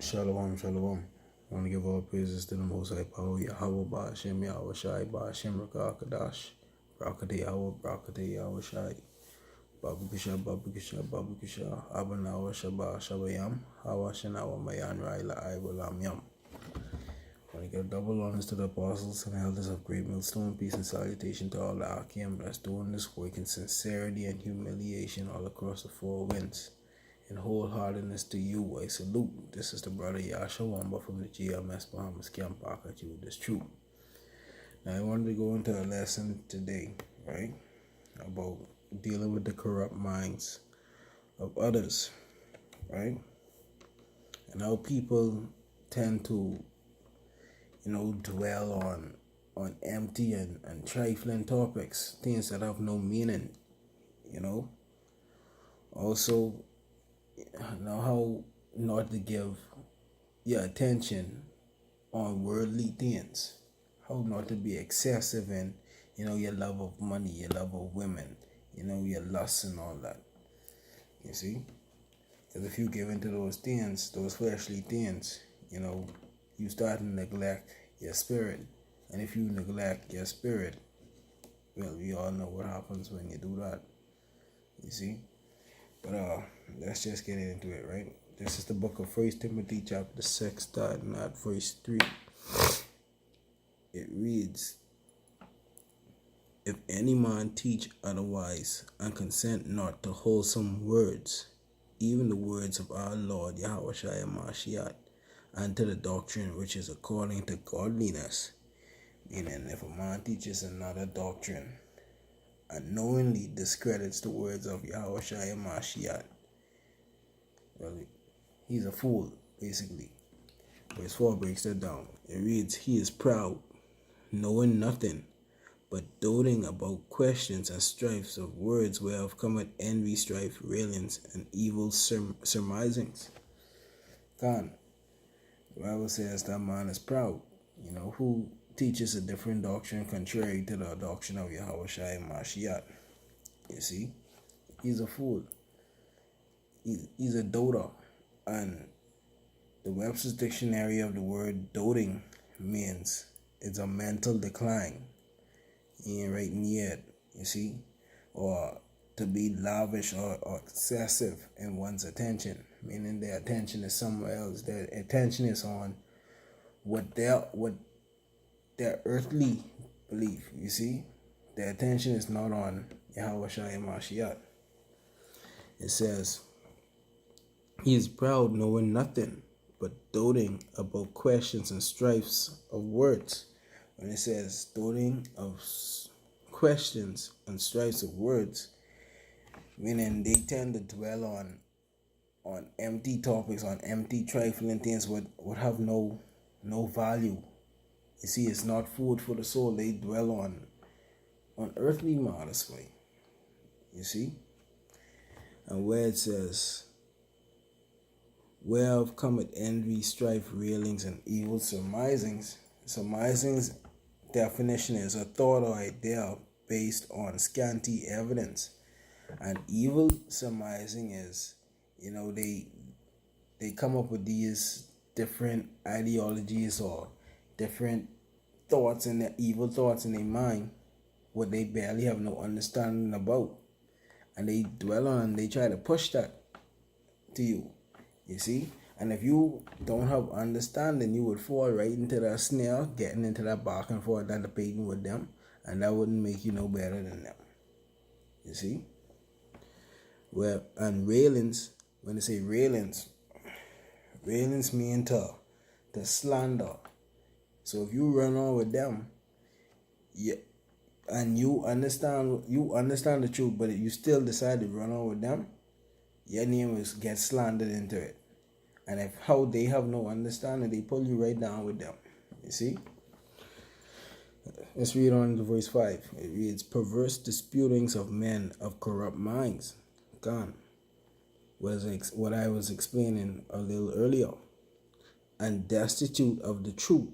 Shalom, shalom. I want to give all praises to the Most High Power, Yahweh, Hashem, Yahweh Shai, Hashem, Rakakadash, Brakade Yahweh, Brakade Yahweh Shai, Babu Kisha, Babu Kisha, Babu Kisha, Abanawa, Shaba, Shabayam, Hawa Shanawa, Mayan, Raila, Iwalam Yam. I want to give double honors to the apostles and elders of Great Millstone, peace and salutation to all the Akim that's doing this work in sincerity and humiliation all across the four winds. In wholeheartedness to you, I salute. This is the brother Yashawanba from the GMS Bahamas Camp at you with this truth. Now, I wanted to go into a lesson today, right, about dealing with the corrupt minds of others, right, and how people tend to, dwell on empty and trifling topics, things that have no meaning, Also, know how not to give your attention on worldly things, how not to be excessive in, your love of money, your love of women, your lust and all that. You see? Because if you give into those things, those fleshly things, you start to neglect your spirit. And if you neglect your spirit, well, we all know what happens when you do that. You see? But let's just get into it, right? This is the book of 1 Timothy chapter 6, starting at verse 3. It reads, "If any man teach otherwise, and consent not to wholesome words, even the words of our Lord Yahweh and to the doctrine which is according to godliness," meaning if a man teaches another doctrine, and knowingly discredits the words of Yahweh Mashiach, well, he's a fool, basically. Verse 4 breaks that down. It reads, "He is proud, knowing nothing, but doting about questions and strifes of words whereof cometh envy, strife, railings, and evil surmisings." God, the Bible says that man is proud. Who teaches a different doctrine contrary to the doctrine of Yahweh Shai Mashiach. You see, he's a fool. He's a doter. And the Webster's dictionary of the word doting means it's a mental decline. He ain't writing yet, you see, or to be lavish or excessive in one's attention, meaning their attention is somewhere else. Their attention is on what their earthly belief, you see. Their attention is not on Yahweh Shai Mashiach. It says, "He is proud, knowing nothing, but doting about questions and strifes of words." When it says doting of questions and strifes of words, meaning they tend to dwell on empty topics, on empty trifling things would have no value. You see, it's not food for the soul. They dwell on earthly matters, way. You see? And where it says, "Whereof cometh envy, strife, railings, and evil surmisings." Surmisings definition is a thought or idea based on scanty evidence. And evil surmising is, they come up with these different ideologies or different thoughts and their evil thoughts in their mind, what they barely have no understanding about, and they dwell on and they try to push that to you. You see, and if you don't have understanding, you would fall right into that snare, getting into that back and forth and debating with them, and that wouldn't make you no better than them. You see, well, and railings. When they say railings mean to slander. So if you run on with them, and you understand the truth, but you still decide to run on with them, your name will get slandered into it. And if how they have no understanding, they pull you right down with them. You see? Let's read on to verse 5. It reads, "Perverse disputings of men of corrupt minds." Gone. What I was explaining a little earlier. "And destitute of the truth,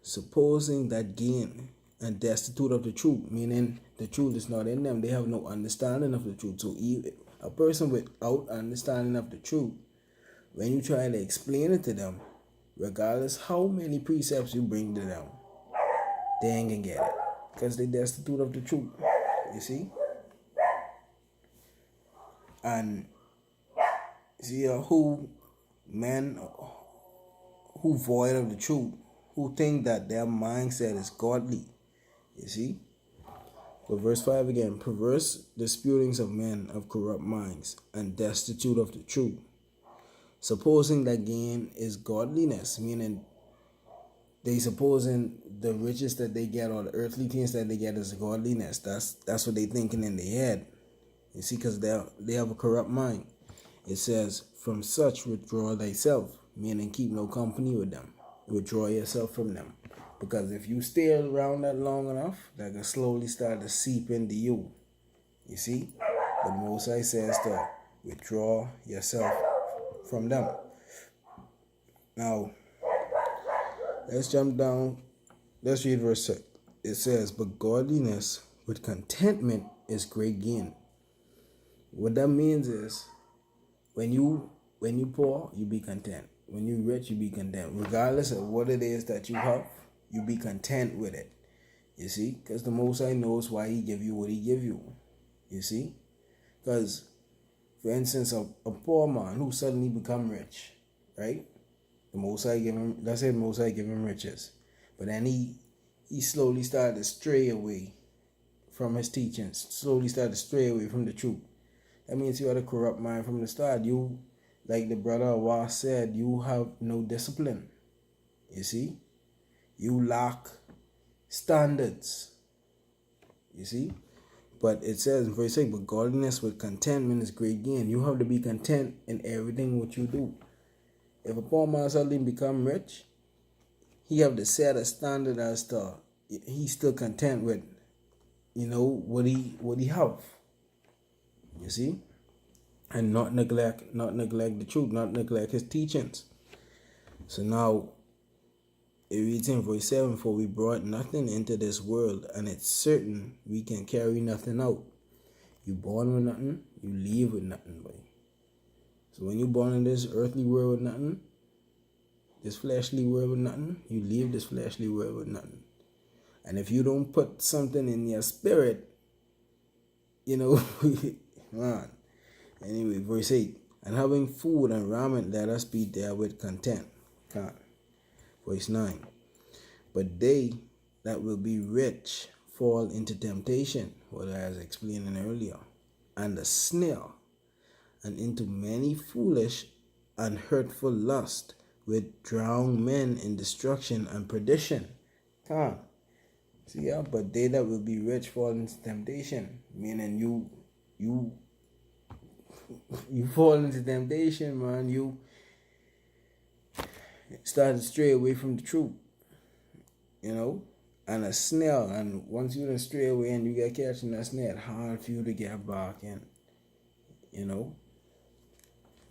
supposing that gain," and destitute of the truth, meaning the truth is not in them. They have no understanding of the truth. So a person without understanding of the truth, when you try to explain it to them, regardless how many precepts you bring to them, they ain't gonna get it because they destitute of the truth. You see? And see who men who void of the truth, who think that their mindset is godly. You see? But verse 5 again, perverse disputings of men of corrupt minds and destitute of the truth, supposing that gain is godliness, meaning they supposing the riches that they get or the earthly things that they get is godliness. That's what they thinking in their head. You see, because they have a corrupt mind. It says, from such withdraw thyself, meaning keep no company with them. Withdraw yourself from them. Because if you stay around that long enough, that can slowly start to seep into you. You see? But the Most High says to withdraw yourself from them. Now, let's jump down. Let's read verse 6. It says, but godliness with contentment is great gain. What that means is, when you poor, you be content. When you rich, you be content. Regardless of what it is that you have, you be content with it. You see? Because the Most High knows why he give you what he give you. You see? Because, for instance, a poor man who suddenly become rich, right? The Most High give him, let's say the Most High give him riches. But then he slowly started to stray away from his teachings. Slowly started to stray away from the truth. That means you had a corrupt mind from the start. You, like the brother Awa said, you have no discipline. You see? You lack standards. You see? But it says in verse 8, but godliness with contentment is great gain. You have to be content in everything what you do. If a poor man suddenly become rich, he have to set a standard as to he's still content with, what he have. You see? And not neglect the truth, not neglect his teachings. So now it reads in verse 7, for we brought nothing into this world, and it's certain we can carry nothing out. You born with nothing, you leave with nothing, boy. So when you born in this earthly world with nothing, this fleshly world with nothing, you leave this fleshly world with nothing. And if you don't put something in your spirit, man. Anyway, verse 8, and having food and raiment, let us be therewith content. Verse 9, but they that will be rich fall into temptation, what I was explaining earlier, and a snare, and into many foolish and hurtful lust, which drown men in destruction and perdition. See, but they that will be rich fall into temptation, meaning you fall into temptation, man. You start to stray away from the truth, and a snare. And once you done stray away and you get catched in that snare, it's hard for you to get back in.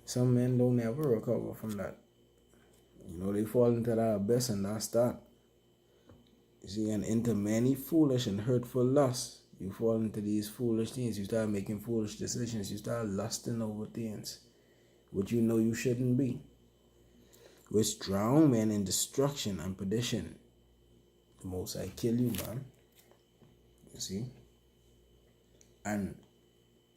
Some men don't ever recover from that. They fall into that abyss and that's that. You see, and into many foolish and hurtful lusts. You fall into these foolish things. You start making foolish decisions. You start lusting over things which you shouldn't be. Which drown men in destruction and perdition. The Most High kill you, man. You see? And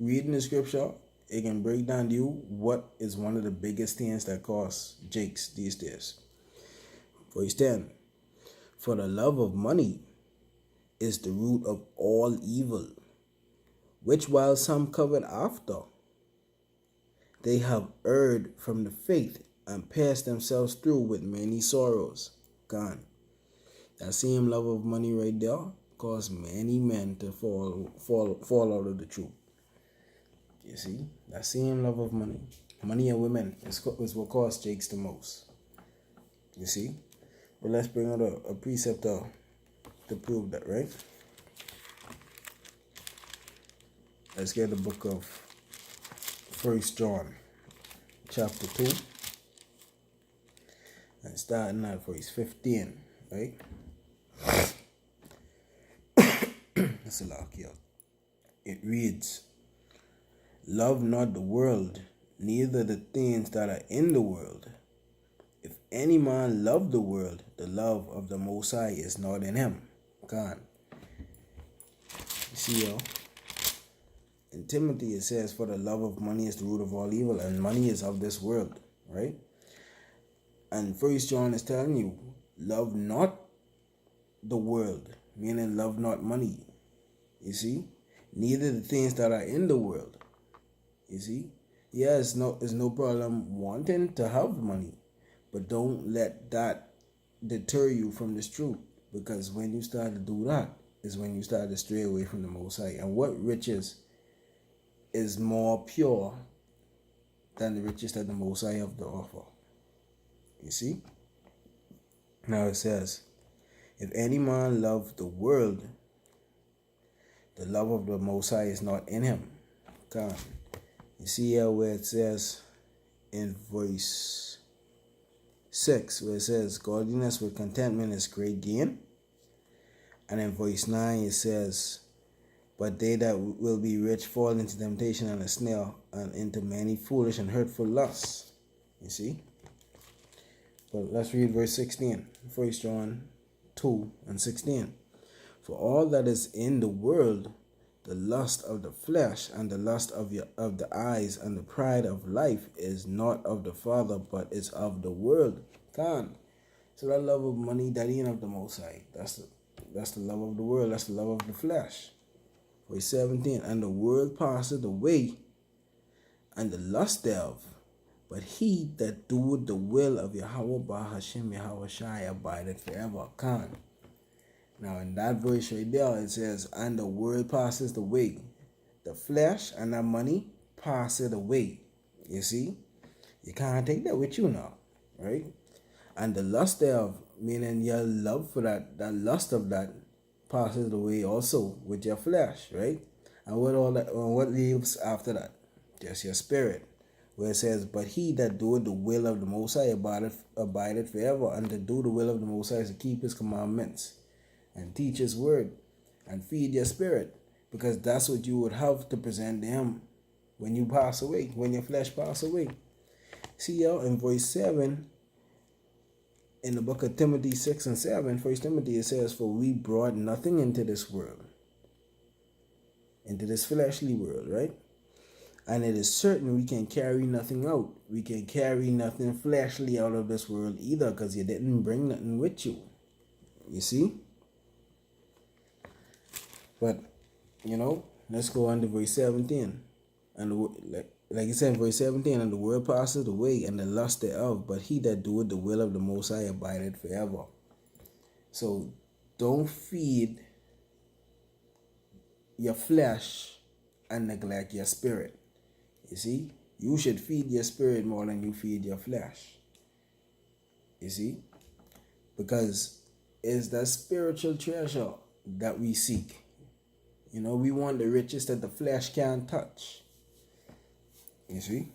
reading the scripture, it can break down to you what is one of the biggest things that cause jakes these days. Verse 10. For the love of money is the root of all evil, which while some covered after, they have erred from the faith and passed themselves through with many sorrows. That same love of money right there caused many men to fall out of the truth. You see, that same love of money and women is what caused jakes the most. You see, but let's bring out a precept to prove that, right? Let's get the book of 1 John, chapter 2, and starting at verse 15, right? That's a lot here. It reads, love not the world, neither the things that are in the world. If any man love the world, the love of the Most High is not in him. Qam. You see, yo? In Timothy it says, for the love of money is the root of all evil, and money is of this world, right? And First John is telling you, love not the world, meaning love not money. You see? Neither the things that are in the world. You see? Yeah, it's no problem wanting to have money, but don't let that deter you from this truth. Because when you start to do that, is when you start to stray away from the Most High. And what riches is more pure than the riches that the Most High have to offer? You see? Now it says, if any man love the world, the love of the Most High is not in him. Qam. You see here where it says in verse 6, where it says, godliness with contentment is great gain. And in verse 9 it says, but they that will be rich fall into temptation and a snare, and into many foolish and hurtful lusts. You see? But let's read verse 16. 1 John 2 and 16. For all that is in the world, the lust of the flesh, and the lust of the eyes, and the pride of life, is not of the Father, but is of the world. Qam. So that love of money, that ain't of the Most High. That's the love of the world. That's the love of the flesh. Verse 17. And the world passeth away, and the lust thereof, but he that doeth the will of Yashawanba Hashem Yahawashi abideth forever. Qam. Now in that verse right there, it says, and the world passes away. The flesh and the money passeth away. You see? You can't take that with you now. Right? And the lust thereof, meaning your love for that lust of that, passes away also with your flesh. Right? And what leaves after that? Just your spirit. Where it says, but he that doeth the will of the Most High abideth forever. And to do the will of the Most High is to keep his commandments, and teach his word, and feed your spirit, because that's what you would have to present to him when you pass away, when your flesh pass away. See y'all in verse 7 in the book of Timothy 6 and 7, 1 Timothy, it says, for we brought nothing into this world, into this fleshly world, right? And it is certain we can carry nothing out. We can carry nothing fleshly out of this world either, because you didn't bring nothing with you. You see? But, let's go on to verse 17. And like it said in verse 17, and the world passeth away, and the lust thereof, but he that doeth the will of the Most High abideth forever. So, don't feed your flesh and neglect your spirit. You see? You should feed your spirit more than you feed your flesh. You see? Because it's that spiritual treasure that we seek. We want the riches that the flesh can't touch. You see?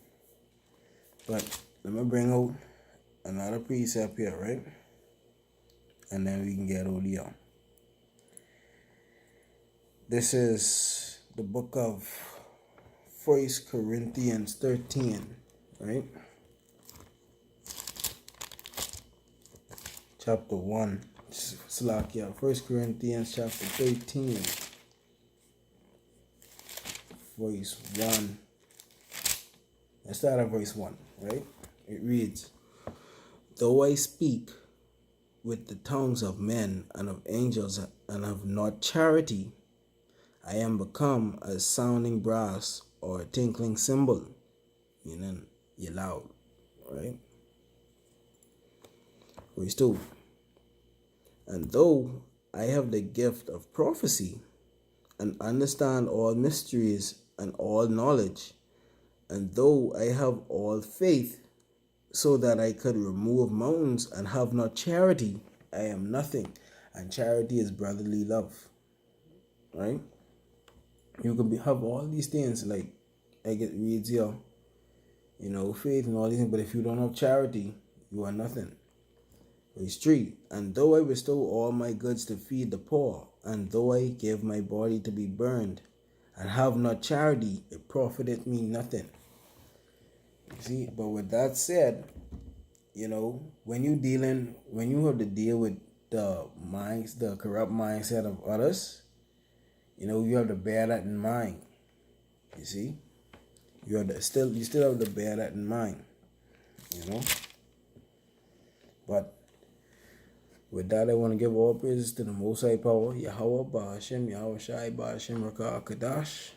But let me bring out another precept here, right? And then we can get out here. This is the book of 1 Corinthians 13, right? Chapter 1. Slakia. 1 Corinthians chapter 13. Verse 1. Let's start at verse 1, right? It reads, though I speak with the tongues of men and of angels and have not charity, I am become a sounding brass or a tinkling cymbal, meaning you're loud, right? Verse 2. And though I have the gift of prophecy and understand all mysteries and all knowledge, and though I have all faith so that I could remove mountains and have not charity, I am nothing. And charity is brotherly love, right? You can have all these things, like it reads here, faith and all these things, but if you don't have charity, you are nothing. Verse 3. And though I bestow all my goods to feed the poor, and though I give my body to be burned, and have not charity, it profiteth me nothing. You see, but with that said, when you have to deal with the corrupt mindset of others, you have to bear that in mind. You see, you still have to bear that in mind. But with that, I want to give all praises to the Most High Power, Yahweh, Ba'ashem, Yahweh Shai, Ba'ashem, Rakah, Kadash,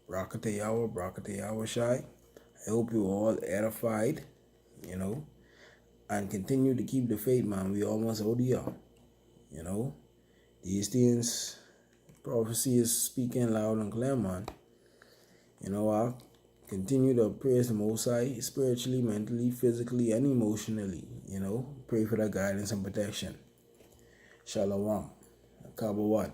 Brakata Yahweh, Brakata Yahweh Shai. I hope you all edified, and continue to keep the faith, man. We almost out here, These things, prophecy is speaking loud and clear, man. I continue to praise the Most High spiritually, mentally, physically, and emotionally, Pray for that guidance and protection. Shalom. Kabawat.